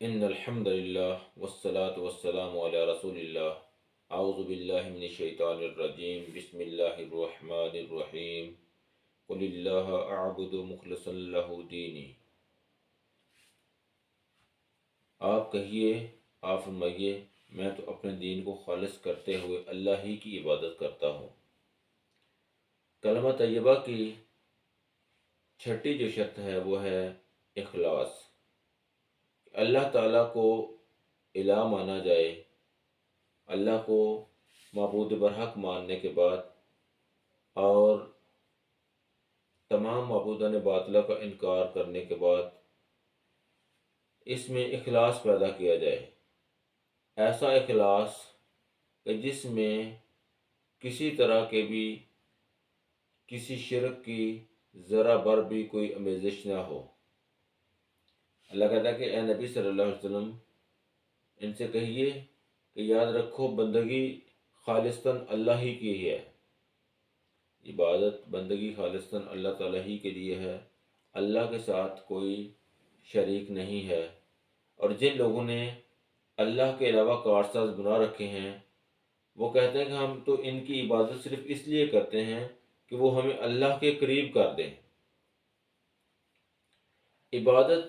ان الحمد للہ والصلاة والسلام علی رسول اللہ اعوذ باللہ من الشیطان الرجیم بسم اللہ الرحمن الرحیم قل اللہ اعبد مخلصا لہ دینی۔ آپ کہیے، آپ فرمائیے، میں تو اپنے دین کو خالص کرتے ہوئے اللہ ہی کی عبادت کرتا ہوں۔ کلمہ طیبہ کی چھٹی جو شرط ہے وہ ہے اخلاص۔ اللہ تعالیٰ کو الہ مانا جائے، اللہ کو معبود برحق ماننے کے بعد اور تمام معبودان باطلہ کا انکار کرنے کے بعد اس میں اخلاص پیدا کیا جائے، ایسا اخلاص کہ جس میں کسی طرح کے بھی کسی شرک کی ذرا بر بھی کوئی آمیزش نہ ہو۔ اللہ کہتا ہے کہ اے نبی صلی اللہ علیہ وسلم، ان سے کہیے کہ یاد رکھو بندگی خالصتاً اللہ ہی کی ہے، عبادت بندگی خالصتاً اللہ تعالیٰ ہی کے لیے ہے، اللہ کے ساتھ کوئی شریک نہیں ہے۔ اور جن لوگوں نے اللہ کے علاوہ کارساز بنا رکھے ہیں وہ کہتے ہیں کہ ہم تو ان کی عبادت صرف اس لیے کرتے ہیں کہ وہ ہمیں اللہ کے قریب کر دیں۔ عبادت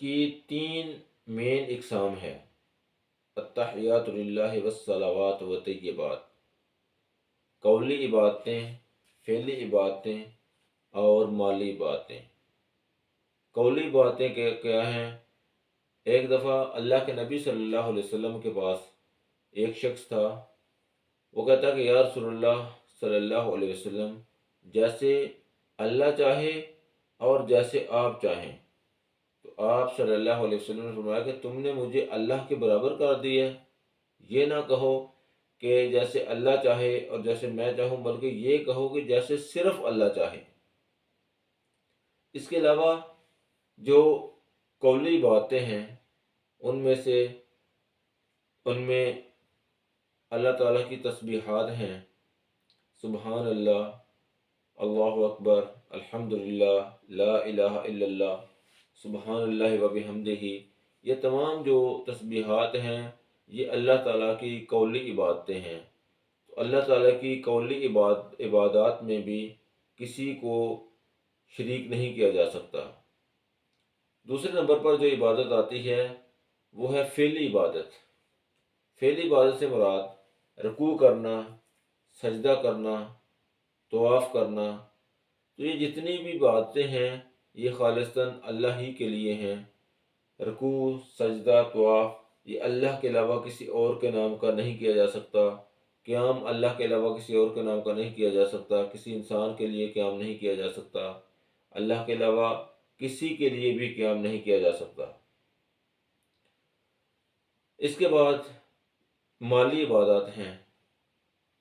کی تین مین اقسام ہے: التحیات للہ والصلوات والطیبات، قولی عبادتیں، فعلی عبادتیں اور مالی عبادتیں۔ قولی باتیں کیا ہیں؟ ایک دفعہ اللہ کے نبی صلی اللہ علیہ وسلم کے پاس ایک شخص تھا، وہ کہتا کہ یا رسول اللہ صلی اللہ علیہ وسلم، جیسے اللہ چاہے اور جیسے آپ چاہیں۔ تو آپ صلی اللہ علیہ وسلم نے فرمایا کہ تم نے مجھے اللہ کے برابر کر دیا ہے، یہ نہ کہو کہ جیسے اللہ چاہے اور جیسے میں چاہوں، بلکہ یہ کہو کہ جیسے صرف اللہ چاہے۔ اس کے علاوہ جو قولی باتیں ہیں ان میں اللہ تعالیٰ کی تسبیحات ہیں، سبحان اللہ، اللہ اکبر، الحمدللہ، لا الہ الا اللہ، سبحان اللہ وبحمدہ۔ یہ تمام جو تسبیحات ہیں یہ اللہ تعالیٰ کی قولی عبادتیں ہیں۔ تو اللہ تعالیٰ کی قولی عبادات میں بھی کسی کو شریک نہیں کیا جا سکتا۔ دوسرے نمبر پر جو عبادت آتی ہے وہ ہے فعلی عبادت۔ فعلی عبادت سے مراد رکوع کرنا، سجدہ کرنا، طواف کرنا۔ تو یہ جتنی بھی عبادتیں ہیں یہ خالصتاً اللہ ہی کے لیے ہیں۔ رکوع، سجدہ، طواف یہ اللہ کے علاوہ کسی اور کے نام کا نہیں کیا جا سکتا۔ قیام اللہ کے علاوہ کسی اور کے نام کا نہیں کیا جا سکتا، کسی انسان کے لیے قیام نہیں کیا جا سکتا، اللہ کے علاوہ کسی کے لیے بھی قیام نہیں کیا جا سکتا۔ اس کے بعد مالی عبادات ہیں۔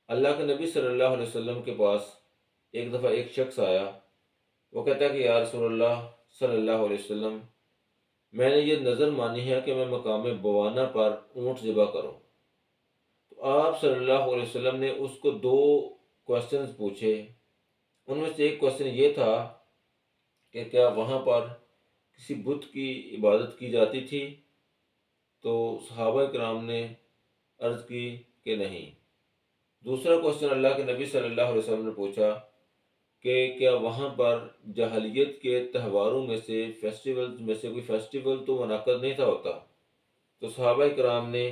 اللہ کے نبی صلی اللہ علیہ وسلم کے پاس ایک دفعہ ایک شخص آیا، وہ کہتا ہے کہ یا رسول اللہ صلی اللہ علیہ وسلم، میں نے یہ نظر مانی ہے کہ میں مقام بوانا پر اونٹ ذبح کروں۔ تو آپ صلی اللہ علیہ وسلم نے اس کو دو کوسچنز پوچھے۔ ان میں سے ایک کوسچن یہ تھا کہ کیا وہاں پر کسی بت کی عبادت کی جاتی تھی؟ تو صحابہ کرام نے عرض کی کہ نہیں۔ دوسرا کوسچن اللہ کے نبی صلی اللہ علیہ وسلم نے پوچھا کہ کیا وہاں پر جاہلیت کے تہواروں میں سے فیسٹیولز میں سے کوئی فیسٹیول تو منعقد نہیں تھا ہوتا؟ تو صحابہ کرام نے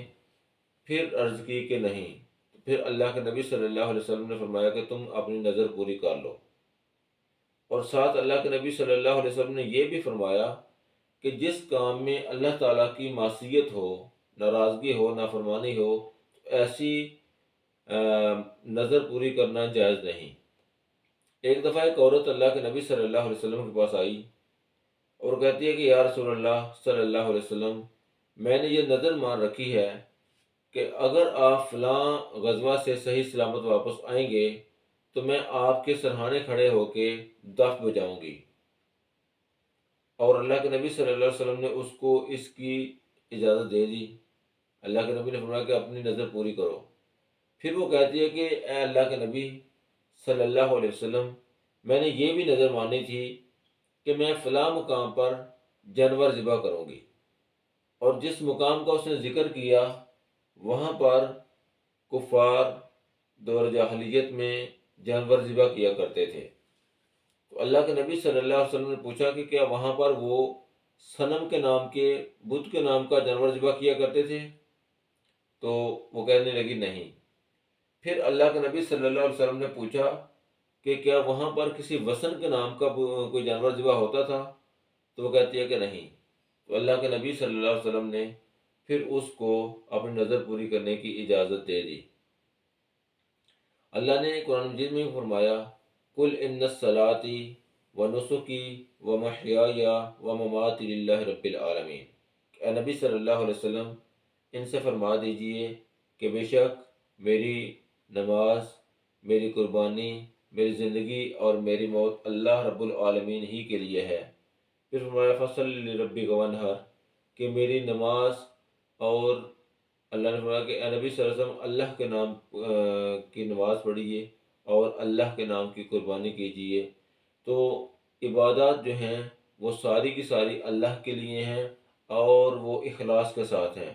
پھر عرض کی کہ نہیں۔ تو پھر اللہ کے نبی صلی اللہ علیہ وسلم نے فرمایا کہ تم اپنی نظر پوری کر لو۔ اور ساتھ اللہ کے نبی صلی اللہ علیہ وسلم نے یہ بھی فرمایا کہ جس کام میں اللہ تعالیٰ کی معصیت ہو، ناراضگی ہو، نافرمانی ہو، تو ایسی نظر پوری کرنا جائز نہیں۔ ایک دفعہ ایک عورت اللہ کے نبی صلی اللہ علیہ وسلم کے پاس آئی اور کہتی ہے کہ یا رسول اللہ صلی اللہ علیہ وسلم، میں نے یہ نظر مان رکھی ہے کہ اگر آپ فلاں غزوہ سے صحیح سلامت واپس آئیں گے تو میں آپ کے سرہانے کھڑے ہو کے دف بجاؤں گی۔ اور اللہ کے نبی صلی اللہ علیہ وسلم نے اس کو اس کی اجازت دے دی۔ اللہ کے نبی نے فرمایا کہ اپنی نظر پوری کرو۔ پھر وہ کہتی ہے کہ اے اللہ کے نبی صلی اللہ علیہ وسلم، میں نے یہ بھی نظر مانی تھی کہ میں فلاں مقام پر جانور ذبح کروں گی۔ اور جس مقام کا اس نے ذکر کیا وہاں پر کفار دور جاہلیت میں جانور ذبح کیا کرتے تھے۔ تو اللہ کے نبی صلی اللہ علیہ وسلم نے پوچھا کہ کیا وہاں پر وہ صنم کے نام کے، بت کے نام کا جانور ذبح کیا کرتے تھے؟ تو وہ کہنے لگی نہیں۔ پھر اللہ کے نبی صلی اللہ علیہ وسلم نے پوچھا کہ کیا وہاں پر کسی وثن کے نام کا کوئی جانور ذبح ہوتا تھا؟ تو وہ کہتی ہے کہ نہیں۔ تو اللہ کے نبی صلی اللہ علیہ وسلم نے پھر اس کو اپنی نظر پوری کرنے کی اجازت دے دی۔ اللہ نے قرآن مجید میں فرمایا قل ان الصلاۃ ونسکی ومحیای ومماتی للہ رب العالمین، کہ اے نبی صلی اللہ علیہ وسلم ان سے فرما دیجئے کہ بے شک میری نماز، میری قربانی، میری زندگی اور میری موت اللہ رب العالمین ہی کے لیے ہے۔ پھر فرمایا فصلی لربک وانحر، کہ میری نماز، اور اللہ نے فرمایا کہ اے نبی صلی اللہ علیہ وسلم اللہ کے نام کی نماز پڑھیے اور اللہ کے نام کی قربانی کیجیے۔ تو عبادات جو ہیں وہ ساری کی ساری اللہ کے لیے ہیں اور وہ اخلاص کے ساتھ ہیں۔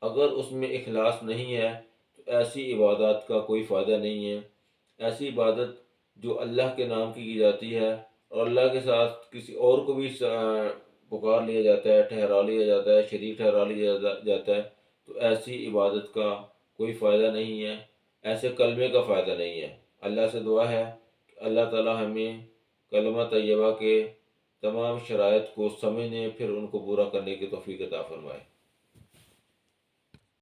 اگر اس میں اخلاص نہیں ہے تو ایسی عبادات کا کوئی فائدہ نہیں ہے۔ ایسی عبادت جو اللہ کے نام کی جاتی ہے اور اللہ کے ساتھ کسی اور کو بھی پکار لیا جاتا ہے، ٹھہرا لیا جاتا ہے، شریک ٹھہرا لیا جاتا ہے، تو ایسی عبادت کا کوئی فائدہ نہیں ہے، ایسے کلمے کا فائدہ نہیں ہے۔ اللہ سے دعا ہے کہ اللہ تعالی ہمیں کلمہ طیبہ کے تمام شرائط کو سمجھنے پھر ان کو پورا کرنے کی توفیق عطا فرمائے۔